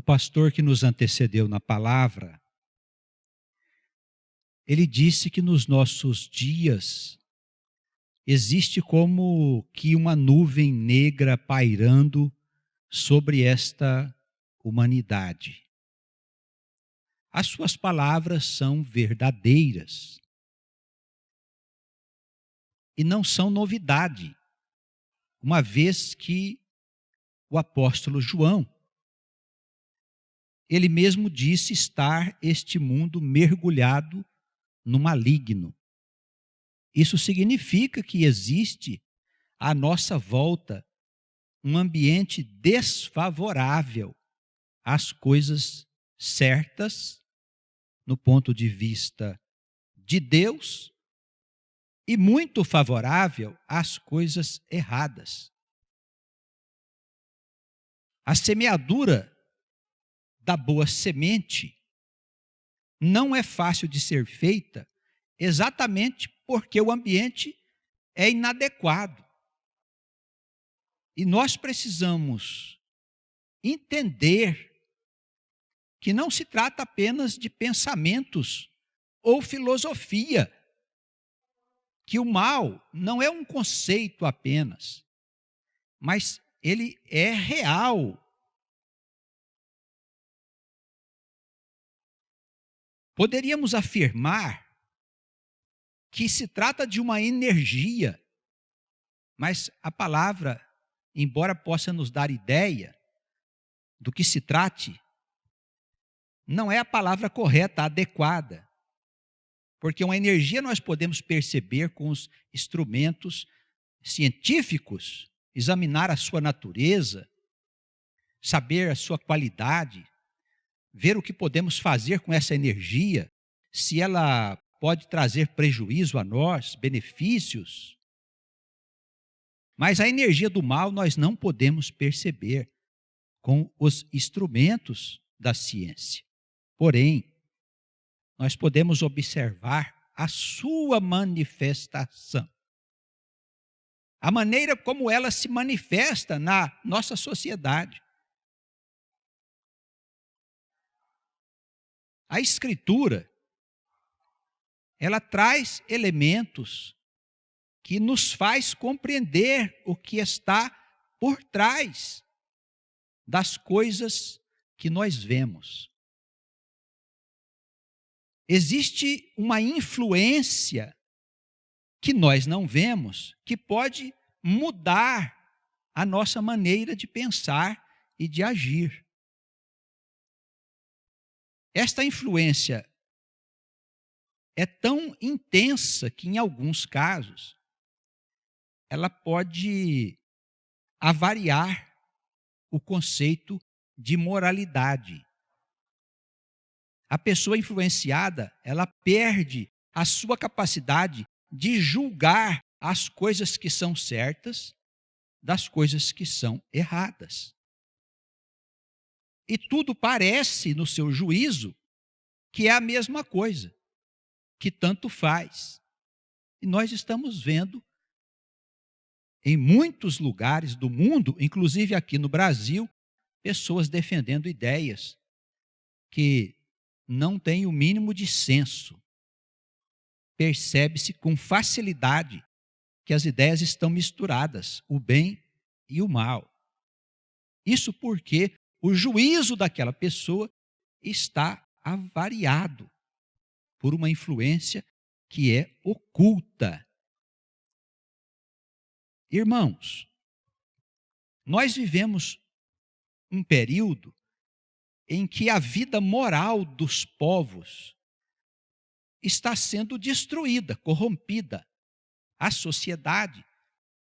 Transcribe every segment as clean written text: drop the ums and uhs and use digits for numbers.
pastor que nos antecedeu na palavra, ele disse que nos nossos dias existe como que uma nuvem negra pairando sobre esta humanidade. As suas palavras são verdadeiras e não são novidade, uma vez que o apóstolo João, ele mesmo disse estar este mundo mergulhado no maligno. Isso significa que existe à nossa volta um ambiente desfavorável às coisas certas, no ponto de vista de Deus, e muito favorável às coisas erradas. A semeadura da boa semente não é fácil de ser feita exatamente porque o ambiente é inadequado. E nós precisamos entender que não se trata apenas de pensamentos ou filosofia, que o mal não é um conceito apenas, mas ele é real. Poderíamos afirmar que se trata de uma energia, mas a palavra, embora possa nos dar ideia do que se trate, não é a palavra correta, adequada. Porque uma energia nós podemos perceber com os instrumentos científicos, examinar a sua natureza, saber a sua qualidade, ver o que podemos fazer com essa energia, se ela pode trazer prejuízo a nós, benefícios. Mas a energia do mal nós não podemos perceber com os instrumentos da ciência. Porém, nós podemos observar a sua manifestação. A maneira como ela se manifesta na nossa sociedade. A Escritura, ela traz elementos que nos faz compreender o que está por trás das coisas que nós vemos. Existe uma influência que nós não vemos, que pode mudar a nossa maneira de pensar e de agir. Esta influência é tão intensa que, em alguns casos, ela pode avariar o conceito de moralidade. A pessoa influenciada, ela perde a sua capacidade de julgar as coisas que são certas das coisas que são erradas. E tudo parece, no seu juízo, que é a mesma coisa, que tanto faz. E nós estamos vendo em muitos lugares do mundo, inclusive aqui no Brasil, pessoas defendendo ideias que não têm o mínimo de senso. Percebe-se com facilidade que as ideias estão misturadas, o bem e o mal. Isso porque o juízo daquela pessoa está avariado por uma influência que é oculta. Irmãos, nós vivemos um período em que a vida moral dos povos está sendo destruída, corrompida. A sociedade,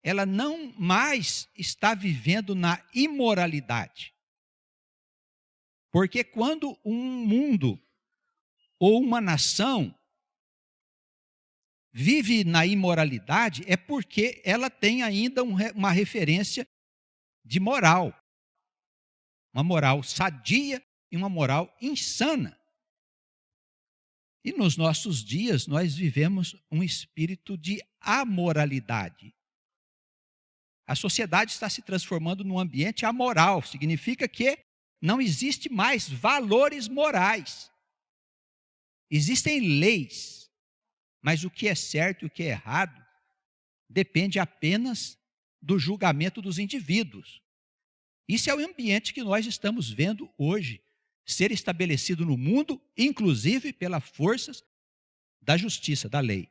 ela não mais está vivendo na imoralidade. Porque quando um mundo ou uma nação vive na imoralidade, é porque ela tem ainda uma referência de moral. Uma moral sadia e uma moral insana. E nos nossos dias nós vivemos um espírito de amoralidade. A sociedade está se transformando num ambiente amoral. Significa que não existe mais valores morais. Existem leis, mas o que é certo e o que é errado depende apenas do julgamento dos indivíduos. Isso é o ambiente que nós estamos vendo hoje ser estabelecido no mundo, inclusive pelas forças da justiça, da lei.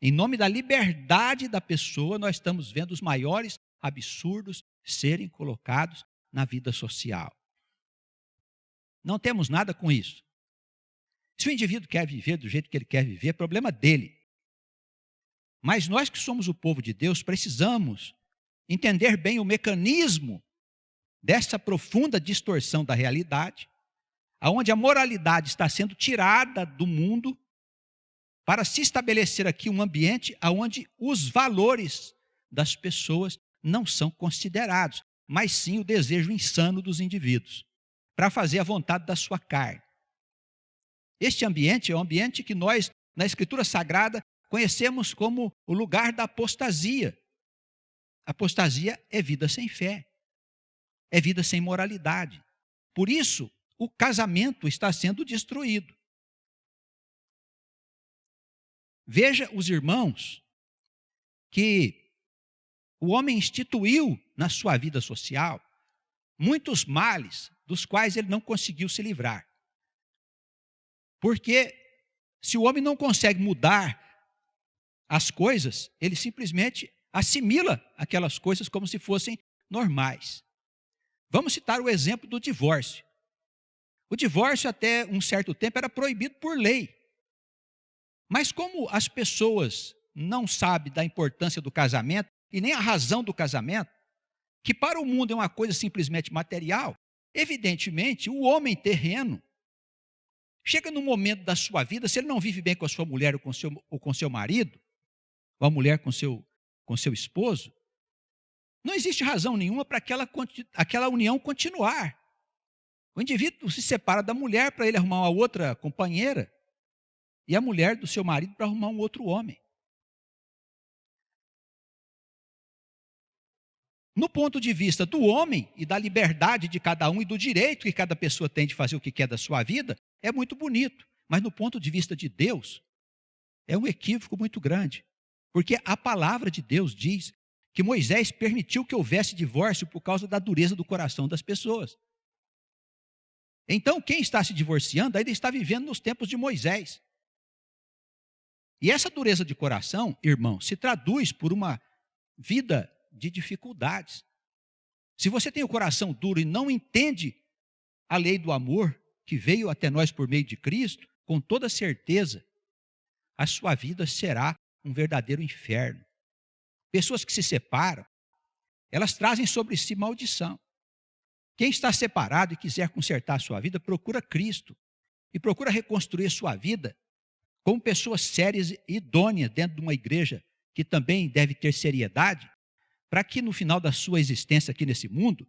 Em nome da liberdade da pessoa, nós estamos vendo os maiores absurdos serem colocados na vida social. Não temos nada com isso. Se o indivíduo quer viver do jeito que ele quer viver, é problema dele. Mas nós que somos o povo de Deus, precisamos entender bem o mecanismo dessa profunda distorção da realidade, aonde a moralidade está sendo tirada do mundo para se estabelecer aqui um ambiente onde os valores das pessoas não são considerados, mas sim o desejo insano dos indivíduos, para fazer a vontade da sua carne. Este ambiente é um ambiente que nós, na Escritura Sagrada, conhecemos como o lugar da apostasia. Apostasia é vida sem fé, é vida sem moralidade. Por isso, o casamento está sendo destruído. Veja os irmãos que o homem instituiu na sua vida social muitos males dos quais ele não conseguiu se livrar. Porque se o homem não consegue mudar as coisas, ele simplesmente assimila aquelas coisas como se fossem normais. Vamos citar o exemplo do divórcio. O divórcio até um certo tempo era proibido por lei. Mas como as pessoas não sabem da importância do casamento e nem a razão do casamento, que para o mundo é uma coisa simplesmente material, evidentemente o homem terreno chega num momento da sua vida, se ele não vive bem com a sua mulher ou com seu marido, ou a mulher com seu esposo, não existe razão nenhuma para aquela união continuar. O indivíduo se separa da mulher para ele arrumar uma outra companheira, e a mulher do seu marido para arrumar um outro homem. No ponto de vista do homem e da liberdade de cada um e do direito que cada pessoa tem de fazer o que quer da sua vida, é muito bonito. Mas no ponto de vista de Deus, é um equívoco muito grande. Porque a palavra de Deus diz que Moisés permitiu que houvesse divórcio por causa da dureza do coração das pessoas. Então, quem está se divorciando ainda está vivendo nos tempos de Moisés. E essa dureza de coração, irmão, se traduz por uma vida de dificuldades. Se você tem o coração duro e não entende a lei do amor que veio até nós por meio de Cristo, com toda certeza, a sua vida será um verdadeiro inferno. Pessoas que se separam, elas trazem sobre si maldição. Quem está separado e quiser consertar a sua vida, procura Cristo e procura reconstruir a sua vida como pessoas sérias e idôneas dentro de uma igreja que também deve ter seriedade, para que no final da sua existência aqui nesse mundo,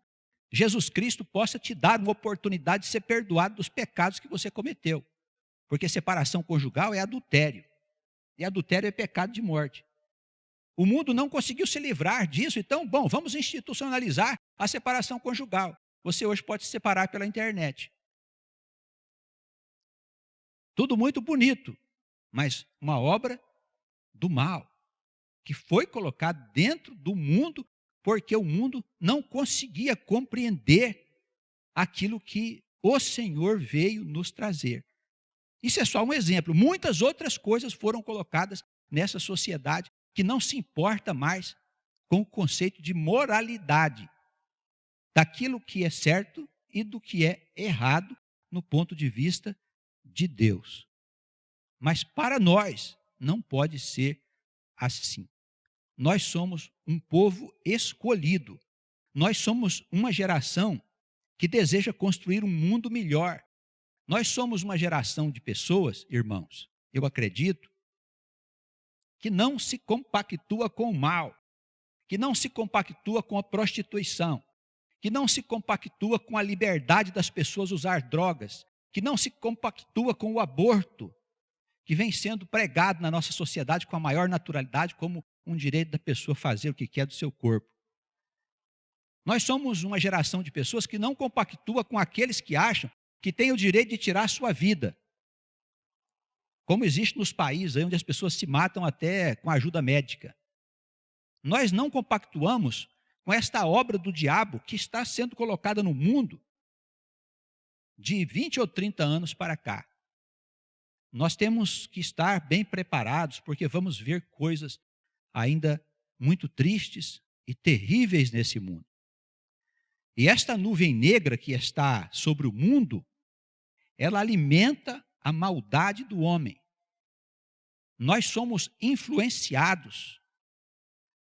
Jesus Cristo possa te dar uma oportunidade de ser perdoado dos pecados que você cometeu. Porque separação conjugal é adultério. E adultério é pecado de morte. O mundo não conseguiu se livrar disso, então, vamos institucionalizar a separação conjugal. Você hoje pode se separar pela internet. Tudo muito bonito, mas uma obra do mal, que foi colocado dentro do mundo, porque o mundo não conseguia compreender aquilo que o Senhor veio nos trazer. Isso é só um exemplo. Muitas outras coisas foram colocadas nessa sociedade que não se importa mais com o conceito de moralidade, daquilo que é certo e do que é errado no ponto de vista de Deus. Mas para nós não pode ser assim. Nós somos um povo escolhido. Nós somos uma geração que deseja construir um mundo melhor. Nós somos uma geração de pessoas, irmãos, eu acredito, que não se compactua com o mal, que não se compactua com a prostituição, que não se compactua com a liberdade das pessoas usar drogas, que não se compactua com o aborto, que vem sendo pregado na nossa sociedade com a maior naturalidade como um direito da pessoa fazer o que quer do seu corpo. Nós somos uma geração de pessoas que não compactua com aqueles que acham que têm o direito de tirar a sua vida. Como existe nos países aí onde as pessoas se matam até com ajuda médica. Nós não compactuamos com esta obra do diabo que está sendo colocada no mundo de 20 ou 30 anos para cá. Nós temos que estar bem preparados, porque vamos ver coisas ainda muito tristes e terríveis nesse mundo. E esta nuvem negra que está sobre o mundo, ela alimenta a maldade do homem. Nós somos influenciados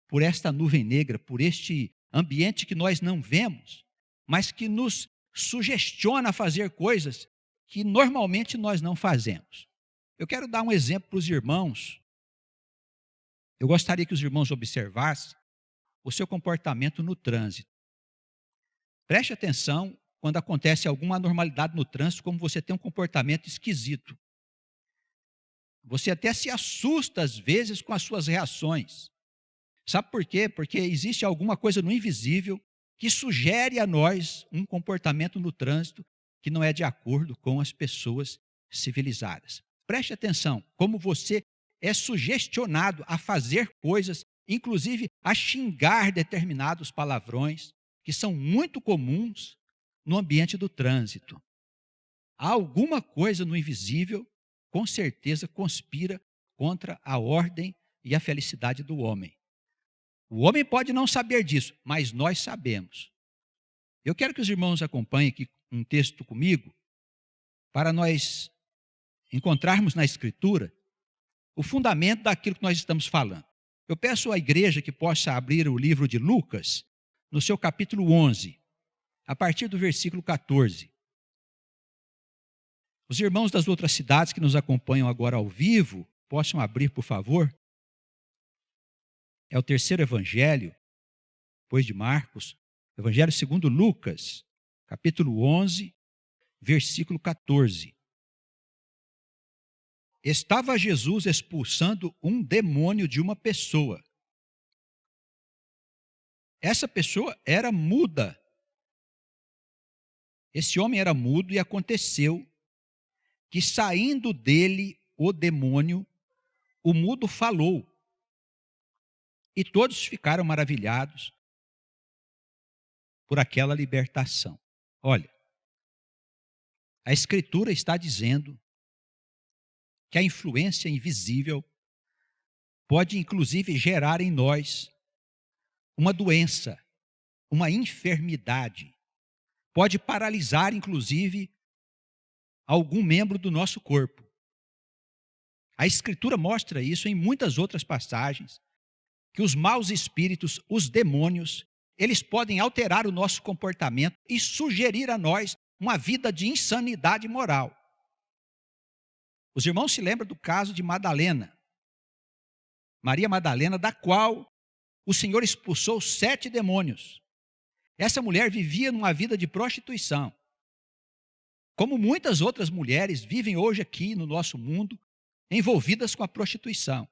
por esta nuvem negra, por este ambiente que nós não vemos, mas que nos sugestiona a fazer coisas que normalmente nós não fazemos. Eu quero dar um exemplo para os irmãos. Eu gostaria que os irmãos observassem o seu comportamento no trânsito. Preste atenção quando acontece alguma anormalidade no trânsito, como você tem um comportamento esquisito. Você até se assusta às vezes com as suas reações. Sabe por quê? Porque existe alguma coisa no invisível que sugere a nós um comportamento no trânsito que não é de acordo com as pessoas civilizadas. Preste atenção, como você é sugestionado a fazer coisas, inclusive a xingar determinados palavrões, que são muito comuns no ambiente do trânsito. Há alguma coisa no invisível, com certeza, conspira contra a ordem e a felicidade do homem. O homem pode não saber disso, mas nós sabemos. Eu quero que os irmãos acompanhem aqui um texto comigo, para nós encontrarmos na Escritura o fundamento daquilo que nós estamos falando. Eu peço à igreja que possa abrir o livro de Lucas, no seu capítulo 11, a partir do versículo 14. Os irmãos das outras cidades que nos acompanham agora ao vivo, possam abrir, por favor. É o terceiro evangelho, depois de Marcos, evangelho segundo Lucas, capítulo 11, versículo 14. Estava Jesus expulsando um demônio de uma pessoa. Essa pessoa era muda. Esse homem era mudo e aconteceu que, saindo dele o demônio, o mudo falou. E todos ficaram maravilhados por aquela libertação. Olha, a Escritura está dizendo que a influência invisível pode inclusive gerar em nós uma doença, uma enfermidade. Pode paralisar inclusive algum membro do nosso corpo. A Escritura mostra isso em muitas outras passagens, que os maus espíritos, os demônios, eles podem alterar o nosso comportamento e sugerir a nós uma vida de insanidade moral. Os irmãos se lembram do caso de Madalena, Maria Madalena, da qual o Senhor expulsou 7 demônios. Essa mulher vivia numa vida de prostituição. Como muitas outras mulheres vivem hoje aqui no nosso mundo, envolvidas com a prostituição.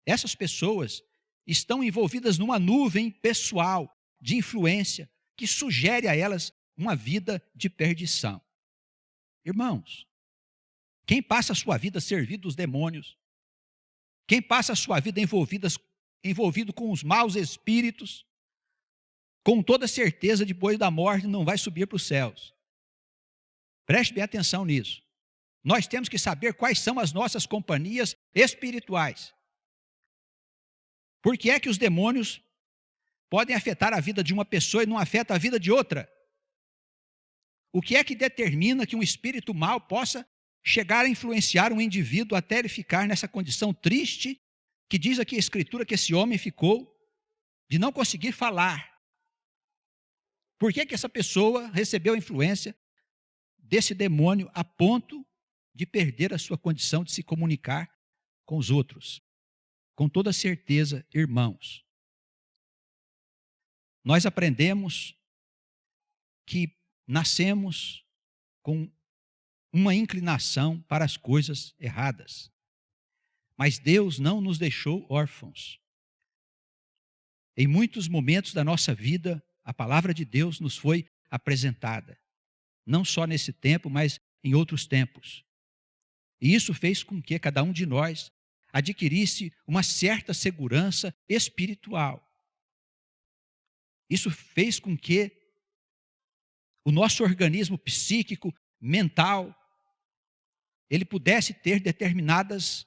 Essas pessoas estão envolvidas numa nuvem pessoal de influência que sugere a elas uma vida de perdição. Irmãos, quem passa a sua vida servindo os demônios, quem passa a sua vida envolvido com os maus espíritos, com toda certeza, depois da morte, não vai subir para os céus. Preste bem atenção nisso. Nós temos que saber quais são as nossas companhias espirituais. Por que é que os demônios podem afetar a vida de uma pessoa e não afetam a vida de outra? O que é que determina que um espírito mau possa chegar a influenciar um indivíduo até ele ficar nessa condição triste, que diz aqui a Escritura que esse homem ficou de não conseguir falar? Por que que essa pessoa recebeu a influência desse demônio a ponto de perder a sua condição de se comunicar com os outros? Com toda certeza, irmãos, nós aprendemos que nascemos com uma inclinação para as coisas erradas. Mas Deus não nos deixou órfãos. Em muitos momentos da nossa vida, a palavra de Deus nos foi apresentada. Não só nesse tempo, mas em outros tempos. E isso fez com que cada um de nós adquirisse uma certa segurança espiritual. Isso fez com que o nosso organismo psíquico, mental, ele pudesse ter determinados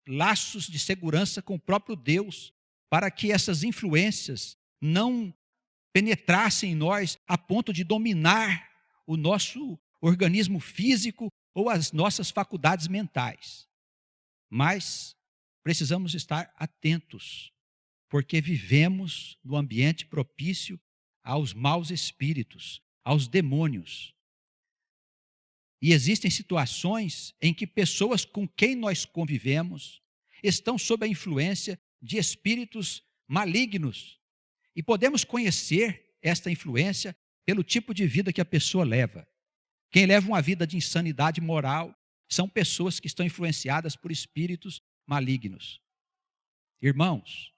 laços de segurança com o próprio Deus, para que essas influências não penetrassem em nós a ponto de dominar o nosso organismo físico ou as nossas faculdades mentais. Mas precisamos estar atentos, porque vivemos no ambiente propício aos maus espíritos, aos demônios. E existem situações em que pessoas com quem nós convivemos estão sob a influência de espíritos malignos. E podemos conhecer esta influência pelo tipo de vida que a pessoa leva. Quem leva uma vida de insanidade moral são pessoas que estão influenciadas por espíritos malignos. Irmãos,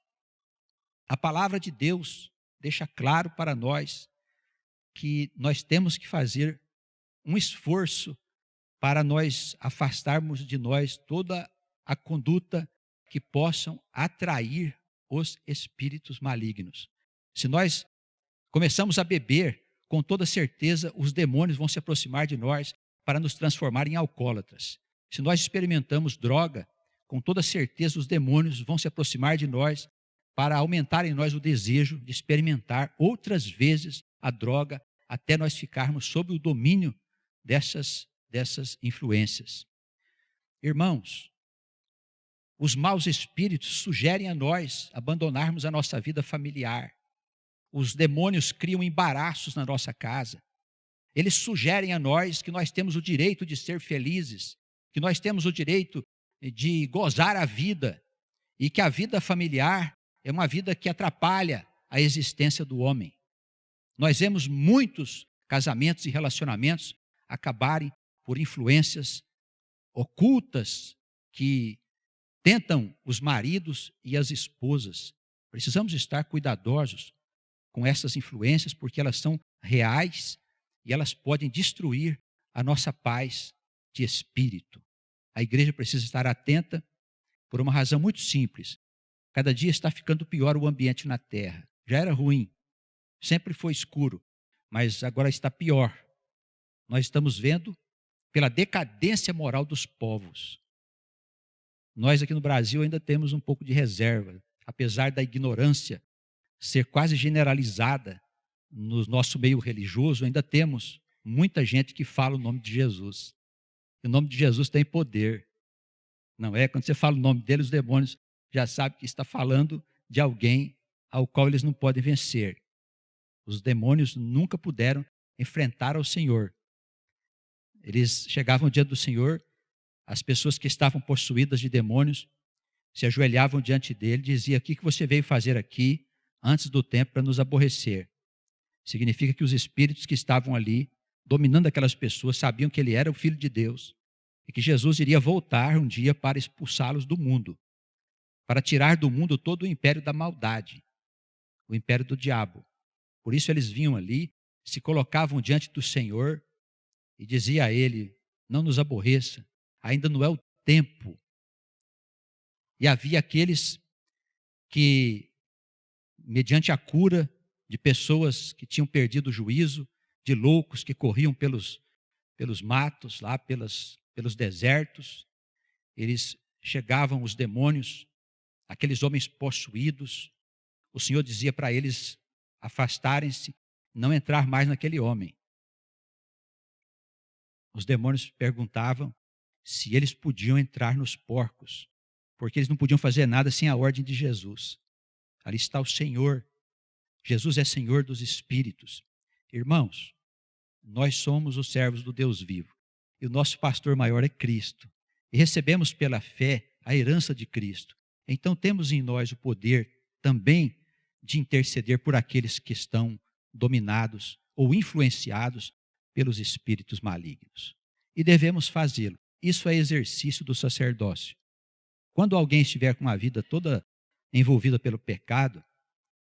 a palavra de Deus deixa claro para nós que nós temos que fazer um esforço para nós afastarmos de nós toda a conduta que possam atrair os espíritos malignos. Se nós começamos a beber, com toda certeza os demônios vão se aproximar de nós para nos transformar em alcoólatras. Se nós experimentamos droga, com toda certeza os demônios vão se aproximar de nós para aumentar em nós o desejo de experimentar outras vezes a droga, até nós ficarmos sob o domínio dessas influências. Irmãos, os maus espíritos sugerem a nós abandonarmos a nossa vida familiar. Os demônios criam embaraços na nossa casa. Eles sugerem a nós que nós temos o direito de ser felizes, que nós temos o direito de gozar a vida e que a vida familiar é uma vida que atrapalha a existência do homem. Nós vemos muitos casamentos e relacionamentos acabarem por influências ocultas que tentam os maridos e as esposas. Precisamos estar cuidadosos com essas influências, porque elas são reais e elas podem destruir a nossa paz de espírito. A igreja precisa estar atenta por uma razão muito simples. Cada dia está ficando pior o ambiente na terra. Já era ruim, sempre foi escuro, mas agora está pior. Nós estamos vendo pela decadência moral dos povos. Nós aqui no Brasil ainda temos um pouco de reserva, apesar da ignorância ser quase generalizada no nosso meio religioso, ainda temos muita gente que fala o nome de Jesus. E o nome de Jesus tem poder, não é? Quando você fala o nome dele, os demônios já sabem que está falando de alguém ao qual eles não podem vencer. Os demônios nunca puderam enfrentar ao Senhor. Eles chegavam diante do Senhor, as pessoas que estavam possuídas de demônios se ajoelhavam diante dele e diziam: o que você veio fazer aqui antes do tempo para nos aborrecer? Significa que os espíritos que estavam ali, dominando aquelas pessoas, sabiam que ele era o Filho de Deus e que Jesus iria voltar um dia para expulsá-los do mundo, para tirar do mundo todo o império da maldade, o império do diabo. Por isso eles vinham ali, se colocavam diante do Senhor e diziam a ele: não nos aborreça, ainda não é o tempo. E havia aqueles que, mediante a cura de pessoas que tinham perdido o juízo, de loucos que corriam pelos matos, lá pelos desertos, eles chegavam, os demônios, aqueles homens possuídos, o Senhor dizia para eles afastarem-se, não entrar mais naquele homem. Os demônios perguntavam se eles podiam entrar nos porcos, porque eles não podiam fazer nada sem a ordem de Jesus. Ali está o Senhor. Jesus é Senhor dos espíritos. Irmãos, nós somos os servos do Deus vivo. E o nosso pastor maior é Cristo. E recebemos pela fé a herança de Cristo. Então temos em nós o poder também de interceder por aqueles que estão dominados ou influenciados pelos espíritos malignos. E devemos fazê-lo. Isso é exercício do sacerdócio. Quando alguém estiver com uma vida toda envolvida pelo pecado,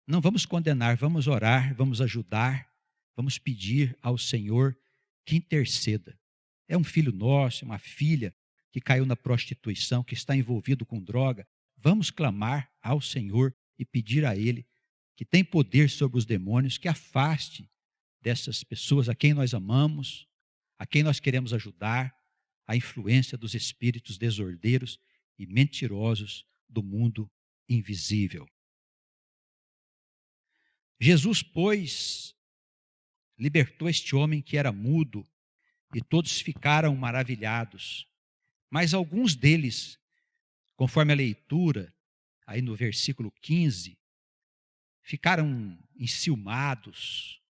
Não vamos condenar, vamos orar, vamos ajudar, vamos pedir ao Senhor que interceda. É um filho nosso, uma filha que caiu na prostituição, que está envolvido com droga. Vamos clamar ao Senhor e pedir a Ele, que tem poder sobre os demônios, que afaste dessas pessoas a quem nós amamos, a quem nós queremos ajudar, a influência dos espíritos desordeiros e mentirosos do mundo invisível. Jesus, pois, libertou este homem que era mudo, e todos ficaram maravilhados. Mas alguns deles, conforme a leitura, aí no versículo 15, ficaram enciumados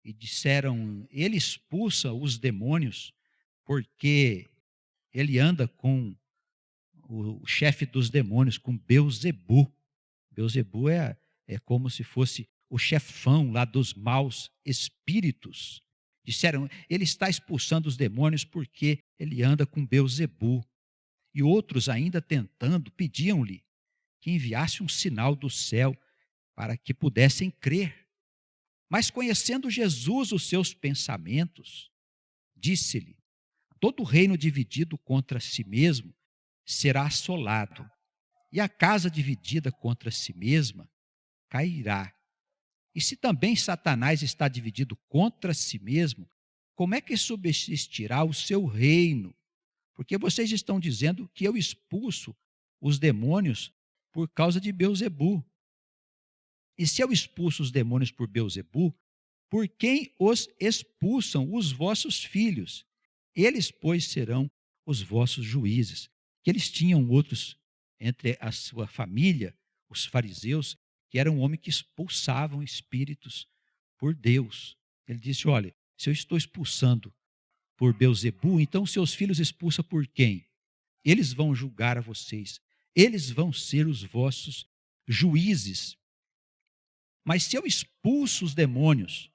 e disseram: ele expulsa os demônios porque ele anda com o chefe dos demônios, com Belzebu. Belzebu é como se fosse o chefão lá dos maus espíritos. Disseram, ele está expulsando os demônios porque ele anda com Belzebu. E outros ainda tentando, pediam-lhe que enviasse um sinal do céu para que pudessem crer. Mas conhecendo Jesus os seus pensamentos, disse-lhe: todo reino dividido contra si mesmo será assolado, e a casa dividida contra si mesma cairá. E se também Satanás está dividido contra si mesmo, como é que subsistirá o seu reino? Porque vocês estão dizendo que eu expulso os demônios por causa de Belzebu. E se eu expulso os demônios por Belzebu, por quem os expulsam os vossos filhos? Eles, pois, serão os vossos juízes. Que eles tinham outros entre a sua família, os fariseus, que eram homens que expulsavam espíritos por Deus. Ele disse, olha, se eu estou expulsando por Belzebu, então seus filhos expulsam por quem? Eles vão julgar a vocês. Eles vão ser os vossos juízes. Mas se eu expulso os demônios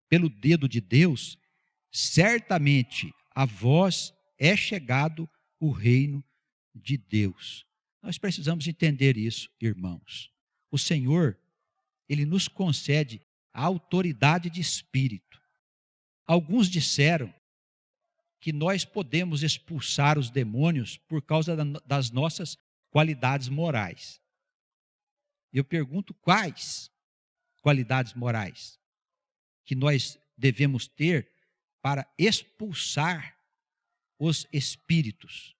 pelo dedo de Deus, certamente a vós é chegado o reino de Deus. Nós precisamos entender isso, irmãos. O Senhor, Ele nos concede a autoridade de espírito. Alguns disseram que nós podemos expulsar os demônios por causa das nossas qualidades morais. Eu pergunto, quais qualidades morais que nós devemos ter para expulsar os espíritos?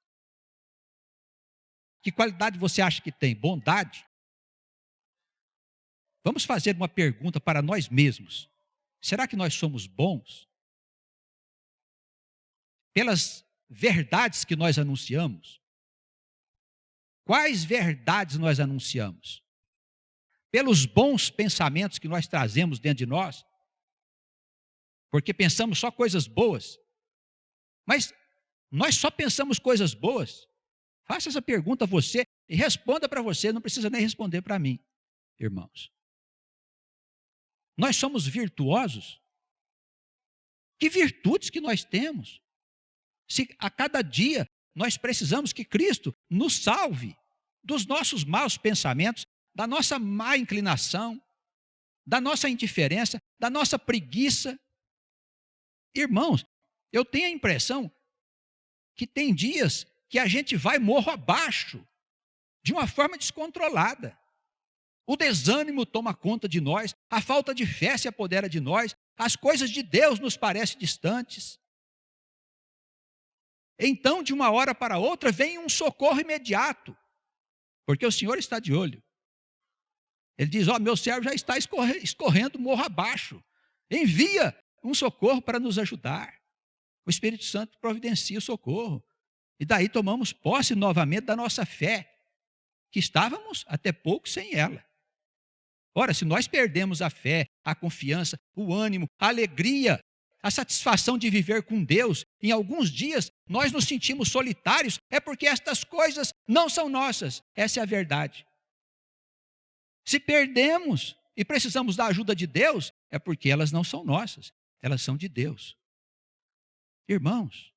Que qualidade você acha que tem? Bondade? Vamos fazer uma pergunta para nós mesmos. Será que nós somos bons? Pelas verdades que nós anunciamos? Quais verdades nós anunciamos? Pelos bons pensamentos que nós trazemos dentro de nós? Porque pensamos só coisas boas. Mas nós só pensamos coisas boas? Faça essa pergunta a você e responda para você, não precisa nem responder para mim, irmãos. Nós somos virtuosos? Que virtudes que nós temos? Se a cada dia nós precisamos que Cristo nos salve dos nossos maus pensamentos, da nossa má inclinação, da nossa indiferença, da nossa preguiça. Irmãos, eu tenho a impressão que tem dias que a gente vai morro abaixo, de uma forma descontrolada. O desânimo toma conta de nós, a falta de fé se apodera de nós, as coisas de Deus nos parecem distantes. Então, de uma hora para outra, vem um socorro imediato, porque o Senhor está de olho. Ele diz, meu servo já está escorrendo morro abaixo, envia um socorro para nos ajudar. O Espírito Santo providencia o socorro, e daí tomamos posse novamente da nossa fé, que estávamos até pouco sem ela. Ora, se nós perdemos a fé, a confiança, o ânimo, a alegria, a satisfação de viver com Deus, em alguns dias nós nos sentimos solitários, é porque estas coisas não são nossas. Essa é a verdade. Se perdemos e precisamos da ajuda de Deus, é porque elas não são nossas, elas são de Deus. Irmãos,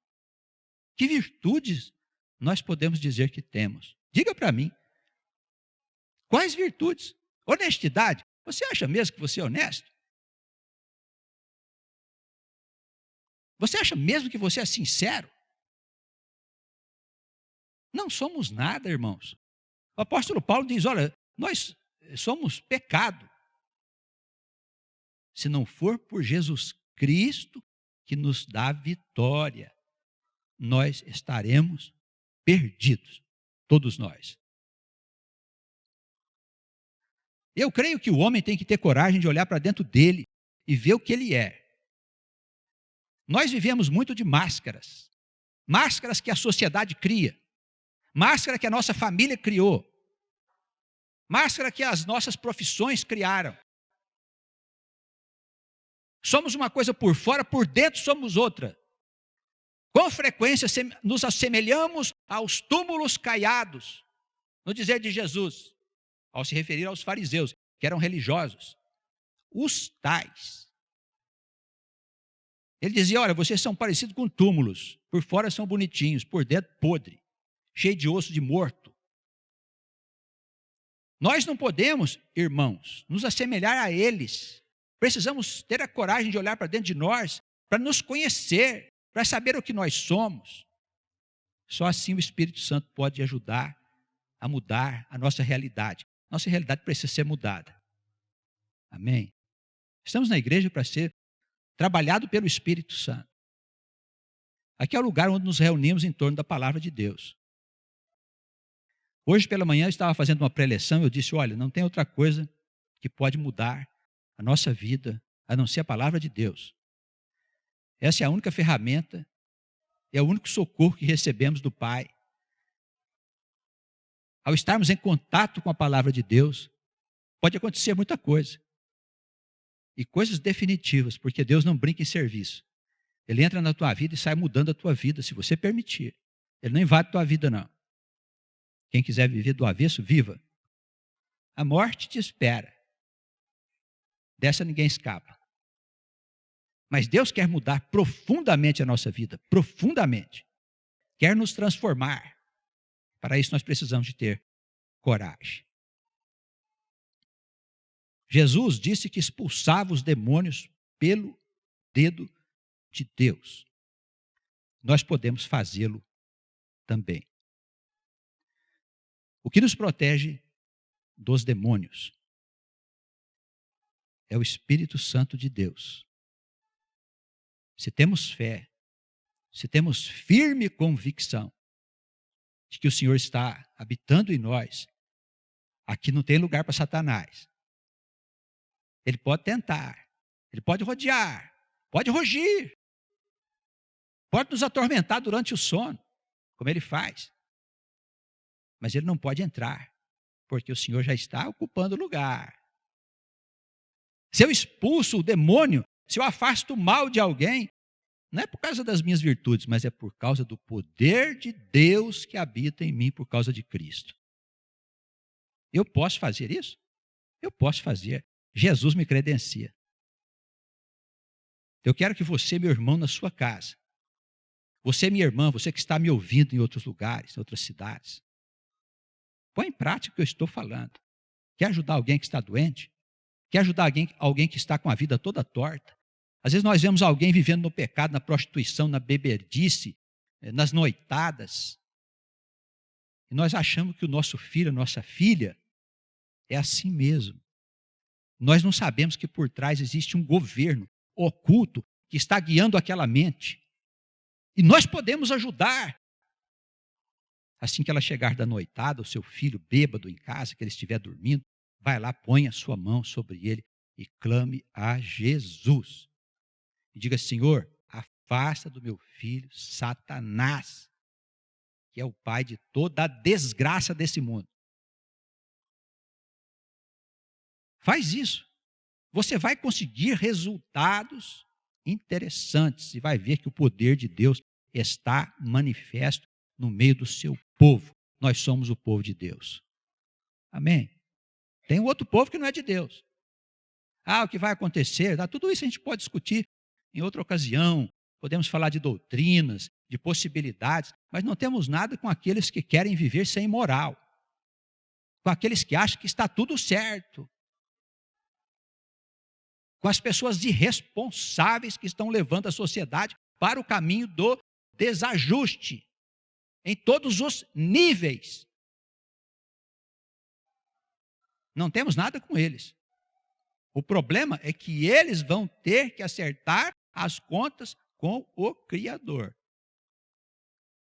que virtudes nós podemos dizer que temos? Diga para mim. Quais virtudes? Honestidade. Você acha mesmo que você é honesto? Você acha mesmo que você é sincero? Não somos nada, irmãos. O apóstolo Paulo diz, olha, nós somos pecado. Se não for por Jesus Cristo que nos dá vitória, nós estaremos perdidos, todos nós. Eu creio que o homem tem que ter coragem de olhar para dentro dele e ver o que ele é. Nós vivemos muito de máscaras. Máscaras que a sociedade cria. Máscara que a nossa família criou. Máscara que as nossas profissões criaram. Somos uma coisa por fora, por dentro somos outra. Com frequência nos assemelhamos aos túmulos caiados, no dizer de Jesus, ao se referir aos fariseus, que eram religiosos. Os tais. Ele dizia, olha, vocês são parecidos com túmulos, por fora são bonitinhos, por dentro podre, cheio de osso de morto. Nós não podemos, irmãos, nos assemelhar a eles. Precisamos ter a coragem de olhar para dentro de nós, para nos conhecer, para saber o que nós somos. Só assim o Espírito Santo pode ajudar a mudar a nossa realidade. Nossa realidade precisa ser mudada. Amém? Estamos na igreja para ser trabalhado pelo Espírito Santo. Aqui é o lugar onde nos reunimos em torno da palavra de Deus. Hoje pela manhã eu estava fazendo uma preleção e eu disse, olha, não tem outra coisa que pode mudar a nossa vida, a não ser a palavra de Deus. Essa é a única ferramenta, é o único socorro que recebemos do Pai. Ao estarmos em contato com a palavra de Deus, pode acontecer muita coisa. E coisas definitivas, porque Deus não brinca em serviço. Ele entra na tua vida e sai mudando a tua vida, se você permitir. Ele não invade a tua vida, não. Quem quiser viver do avesso, viva. A morte te espera. Dessa ninguém escapa. Mas Deus quer mudar profundamente a nossa vida, profundamente. Quer nos transformar. Para isso nós precisamos de ter coragem. Jesus disse que expulsava os demônios pelo dedo de Deus. Nós podemos fazê-lo também. O que nos protege dos demônios é o Espírito Santo de Deus. Se temos fé, se temos firme convicção de que o Senhor está habitando em nós, aqui não tem lugar para Satanás. Ele pode tentar, ele pode rodear, pode rugir, pode nos atormentar durante o sono, como ele faz. Mas ele não pode entrar, porque o Senhor já está ocupando o lugar. Se eu expulso o demônio, se eu afasto o mal de alguém, não é por causa das minhas virtudes, mas é por causa do poder de Deus que habita em mim por causa de Cristo. Eu posso fazer isso? Eu posso fazer. Jesus me credencia. Eu quero que você, meu irmão, na sua casa, você, minha irmã, você que está me ouvindo em outros lugares, em outras cidades, põe em prática o que eu estou falando. Quer ajudar alguém que está doente? Quer ajudar alguém que está com a vida toda torta? Às vezes nós vemos alguém vivendo no pecado, na prostituição, na beberdice, nas noitadas. E nós achamos que o nosso filho, a nossa filha, é assim mesmo. Nós não sabemos que por trás existe um governo oculto que está guiando aquela mente. E nós podemos ajudar. Assim que ela chegar da noitada, o seu filho bêbado em casa, que ele estiver dormindo, vai lá, põe a sua mão sobre ele e clame a Jesus. E diga, Senhor, afasta do meu filho Satanás, que é o pai de toda a desgraça desse mundo. Faz isso. Você vai conseguir resultados interessantes e vai ver que o poder de Deus está manifesto no meio do seu povo. Nós somos o povo de Deus. Amém? Tem outro povo que não é de Deus. O que vai acontecer? Tudo isso a gente pode discutir em outra ocasião. Podemos falar de doutrinas, de possibilidades, mas não temos nada com aqueles que querem viver sem moral. Com aqueles que acham que está tudo certo. com as pessoas irresponsáveis que estão levando a sociedade para o caminho do desajuste, em todos os níveis. Não temos nada com eles. O problema é que eles vão ter que acertar as contas com o Criador.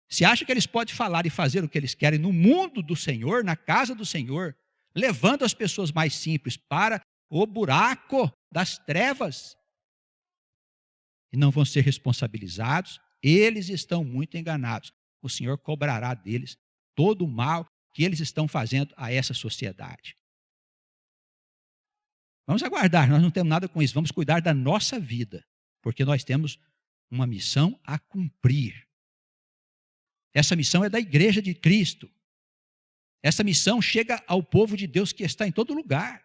Se acha que eles podem falar e fazer o que eles querem no mundo do Senhor, na casa do Senhor, levando as pessoas mais simples para o buraco das trevas, e não vão ser responsabilizados, eles estão muito enganados. O Senhor cobrará deles todo o mal que eles estão fazendo a essa sociedade. Vamos aguardar, nós não temos nada com isso, vamos cuidar da nossa vida, porque nós temos uma missão a cumprir. Essa missão é da Igreja de Cristo. Essa missão chega ao povo de Deus que está em todo lugar.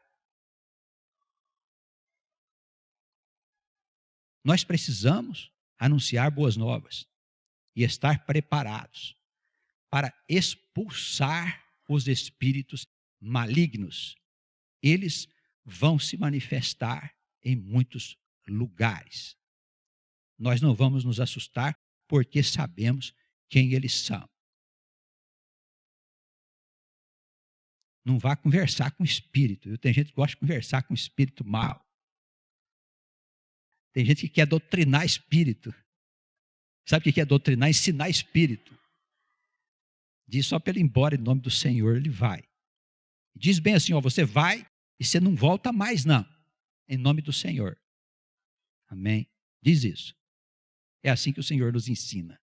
Nós precisamos anunciar boas novas e estar preparados para expulsar os espíritos malignos. Eles vão se manifestar em muitos lugares. Nós não vamos nos assustar porque sabemos quem eles são. Não vá conversar com o espírito. Tem gente que gosta de conversar com o espírito mau. Tem gente que quer doutrinar espírito. Sabe o que é doutrinar? Ensinar espírito. Diz só para ele ir embora em nome do Senhor, ele vai. Diz bem assim, ó, você vai e você não volta mais não, em nome do Senhor. Amém? Diz isso. É assim que o Senhor nos ensina.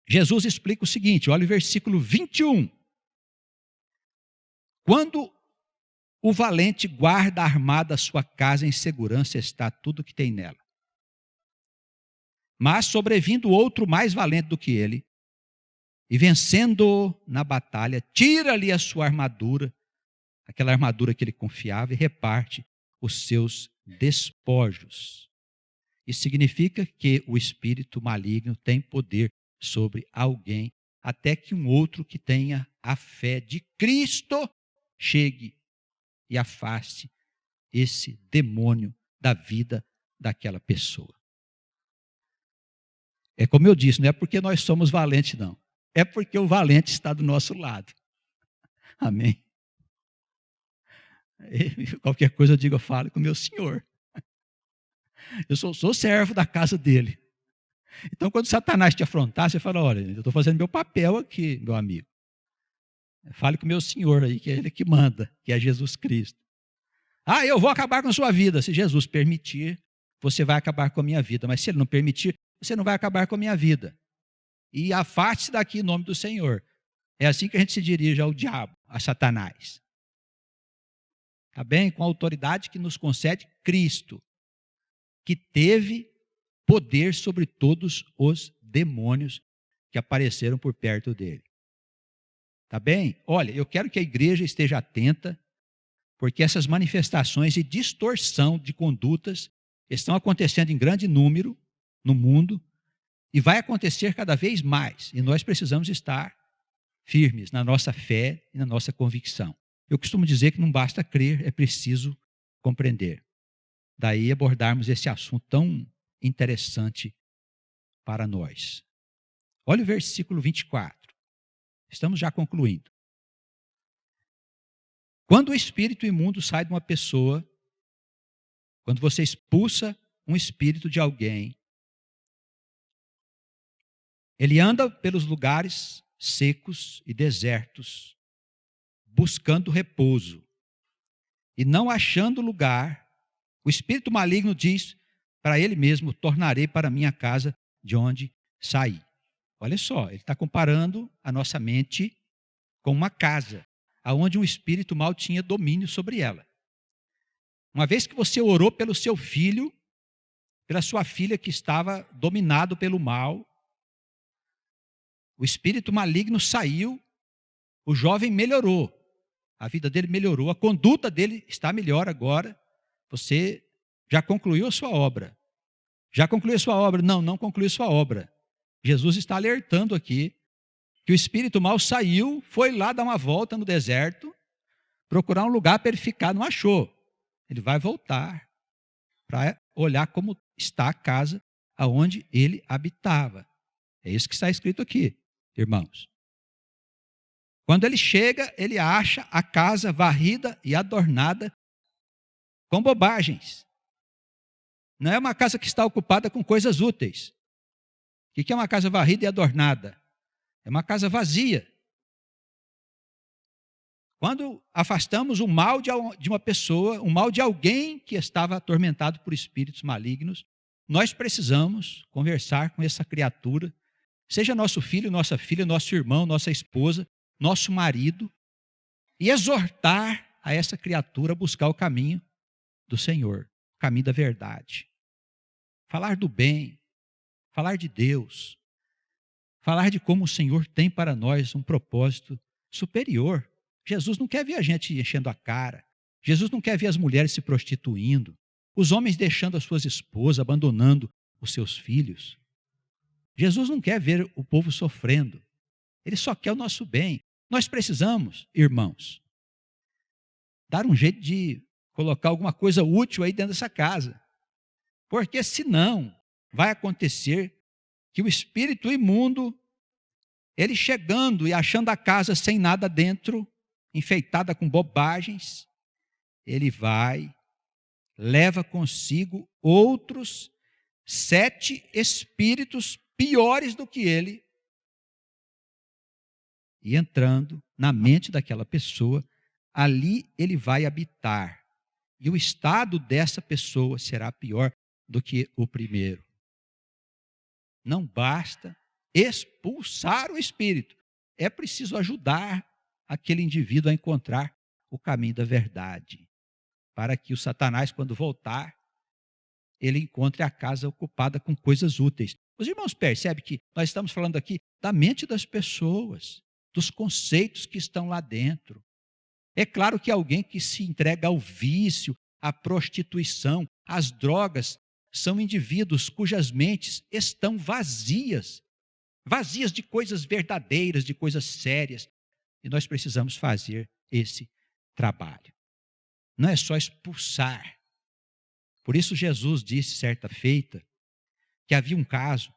Jesus explica o seguinte, olha o versículo 21. Quando o valente guarda armada a sua casa, em segurança está tudo que tem nela. Mas sobrevindo outro mais valente do que ele, e vencendo na batalha, tira-lhe a sua armadura, aquela armadura que ele confiava, e reparte os seus despojos. Isso significa que o espírito maligno tem poder sobre alguém, até que um outro que tenha a fé de Cristo chegue e afaste esse demônio da vida daquela pessoa. É como eu disse, não é porque nós somos valentes, não. É porque o valente está do nosso lado. Amém? E qualquer coisa eu digo, eu falo com o meu Senhor. Eu sou servo da casa dele. Então, quando Satanás te afrontar, você fala, olha, eu estou fazendo meu papel aqui, meu amigo. Fale com o meu Senhor aí, que é ele que manda, que é Jesus Cristo. Ah, eu vou acabar com a sua vida. Se Jesus permitir, você vai acabar com a minha vida. Mas se ele não permitir, você não vai acabar com a minha vida. E afaste-se daqui em nome do Senhor. É assim que a gente se dirige ao diabo, a Satanás. Está bem? Com a autoridade que nos concede Cristo, que teve poder sobre todos os demônios que apareceram por perto dele. Está bem? Olha, eu quero que a igreja esteja atenta, porque essas manifestações de distorção de condutas estão acontecendo em grande número no mundo e vai acontecer cada vez mais. E nós precisamos estar firmes na nossa fé e na nossa convicção. Eu costumo dizer que não basta crer, é preciso compreender. Daí abordarmos esse assunto tão interessante para nós. Olha o versículo 24. Estamos já concluindo. Quando o espírito imundo sai de uma pessoa, quando você expulsa um espírito de alguém, ele anda pelos lugares secos e desertos, buscando repouso. E não achando lugar, o espírito maligno diz para ele mesmo, tornarei para minha casa de onde saí. Olha só, ele está comparando a nossa mente com uma casa, onde um espírito mal tinha domínio sobre ela. Uma vez que você orou pelo seu filho, pela sua filha que estava dominado pelo mal, o espírito maligno saiu, o jovem melhorou, a vida dele melhorou, a conduta dele está melhor agora, você já concluiu a sua obra. Já concluiu a sua obra? Não, não concluiu a sua obra. Jesus está alertando aqui que o espírito mal saiu, foi lá dar uma volta no deserto, procurar um lugar para ele ficar, não achou. Ele vai voltar para olhar como está a casa aonde ele habitava. É isso que está escrito aqui, irmãos. Quando ele chega, ele acha a casa varrida e adornada com bobagens. Não é uma casa que está ocupada com coisas úteis. O que é uma casa varrida e adornada? É uma casa vazia. Quando afastamos o mal de uma pessoa, o mal de alguém que estava atormentado por espíritos malignos, nós precisamos conversar com essa criatura, seja nosso filho, nossa filha, nosso irmão, nossa esposa, nosso marido, e exortar a essa criatura a buscar o caminho do Senhor, o caminho da verdade. Falar do bem, falar de Deus, falar de como o Senhor tem para nós um propósito superior. Jesus não quer ver a gente enchendo a cara. Jesus não quer ver as mulheres se prostituindo, os homens deixando as suas esposas, abandonando os seus filhos. Jesus não quer ver o povo sofrendo. Ele só quer o nosso bem. Nós precisamos, irmãos, dar um jeito de colocar alguma coisa útil aí dentro dessa casa. Porque senão vai acontecer que o espírito imundo, ele chegando e achando a casa sem nada dentro, enfeitada com bobagens, ele vai, leva consigo outros 7 espíritos piores do que ele, e entrando na mente daquela pessoa, ali ele vai habitar. E o estado dessa pessoa será pior do que o primeiro. Não basta expulsar o espírito. É preciso ajudar aquele indivíduo a encontrar o caminho da verdade, para que o Satanás, quando voltar, ele encontre a casa ocupada com coisas úteis. Os irmãos percebem que nós estamos falando aqui da mente das pessoas, dos conceitos que estão lá dentro. É claro que alguém que se entrega ao vício, à prostituição, às drogas, são indivíduos cujas mentes estão vazias, vazias de coisas verdadeiras, de coisas sérias. E nós precisamos fazer esse trabalho. Não é só expulsar. Por isso Jesus disse certa feita que havia um caso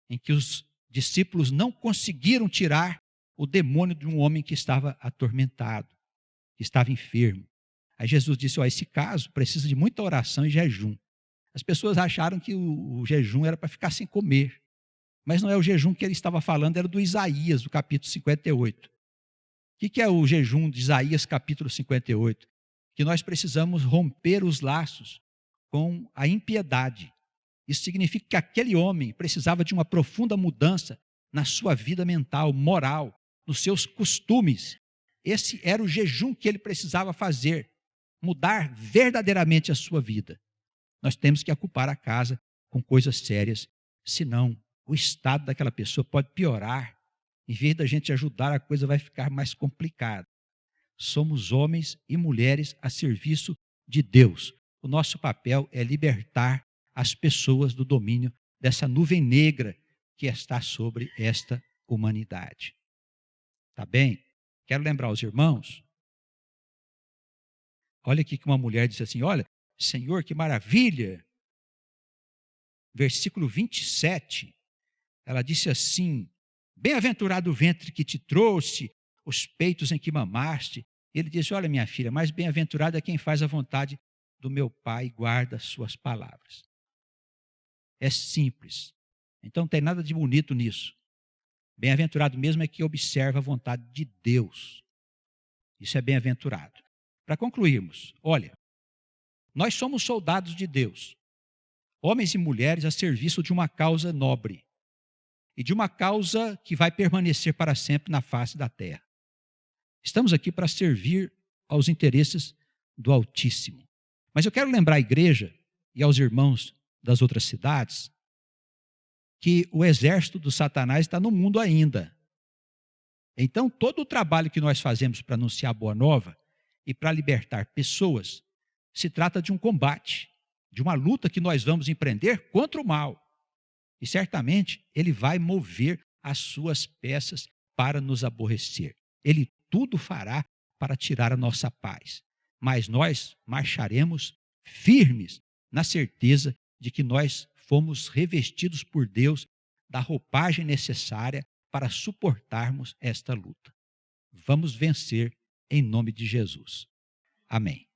em que os discípulos não conseguiram tirar o demônio de um homem que estava atormentado, que estava enfermo. Aí Jesus disse, esse caso precisa de muita oração e jejum. As pessoas acharam que o jejum era para ficar sem comer. Mas não é o jejum que ele estava falando, era do Isaías, do capítulo 58. O que é o jejum de Isaías, capítulo 58? Que nós precisamos romper os laços com a impiedade. Isso significa que aquele homem precisava de uma profunda mudança na sua vida mental, moral, nos seus costumes. Esse era o jejum que ele precisava fazer, mudar verdadeiramente a sua vida. Nós temos que ocupar a casa com coisas sérias, senão o estado daquela pessoa pode piorar. Em vez da gente ajudar, a coisa vai ficar mais complicada. Somos homens e mulheres a serviço de Deus. O nosso papel é libertar as pessoas do domínio dessa nuvem negra que está sobre esta humanidade. Tá bem? Quero lembrar os irmãos. Olha aqui que uma mulher disse assim, olha, Senhor, que maravilha. Versículo 27, ela disse assim, bem-aventurado o ventre que te trouxe, os peitos em que mamaste. Ele disse, olha minha filha, mais bem-aventurado é quem faz a vontade do meu Pai e guarda as suas palavras. É simples. Então não tem nada de bonito nisso. Bem-aventurado mesmo é que observa a vontade de Deus. Isso é bem-aventurado. Para concluirmos, olha, nós somos soldados de Deus, homens e mulheres a serviço de uma causa nobre e de uma causa que vai permanecer para sempre na face da terra. Estamos aqui para servir aos interesses do Altíssimo. Mas eu quero lembrar à igreja e aos irmãos das outras cidades que o exército do Satanás está no mundo ainda. Então, todo o trabalho que nós fazemos para anunciar a boa nova e para libertar pessoas, se trata de um combate, de uma luta que nós vamos empreender contra o mal. E certamente ele vai mover as suas peças para nos aborrecer. Ele tudo fará para tirar a nossa paz. mas nós marcharemos firmes na certeza de que nós fomos revestidos por Deus da roupagem necessária para suportarmos esta luta. Vamos vencer em nome de Jesus. Amém.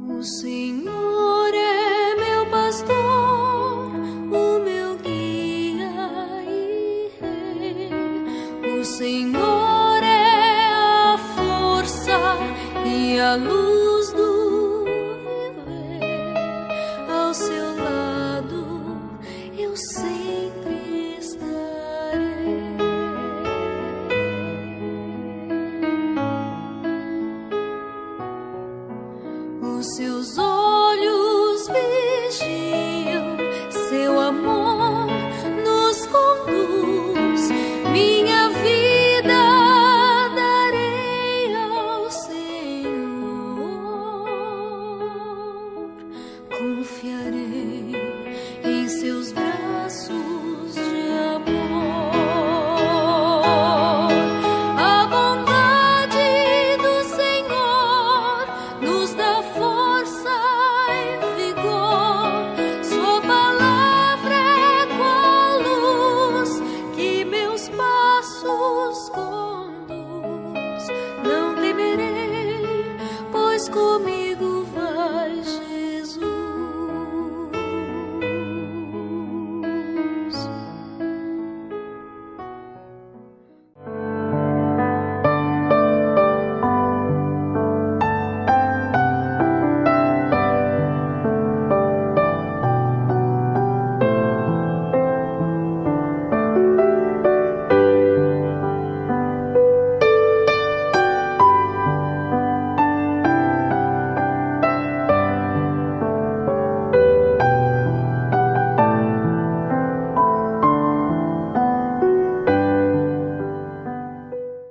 O Senhor é meu pastor, o meu guia e rei. O Senhor é a força e a luz do viver. Ao seu lado eu sempre estarei. Os seus olhos vigiam, seu amor nos conduz. Minha vida darei ao Senhor. Confiarei em seus braços de amor. A bondade do Senhor nos dá força e vigor. Sua palavra é qual luz que meus passos conduz. Não temerei, pois comigo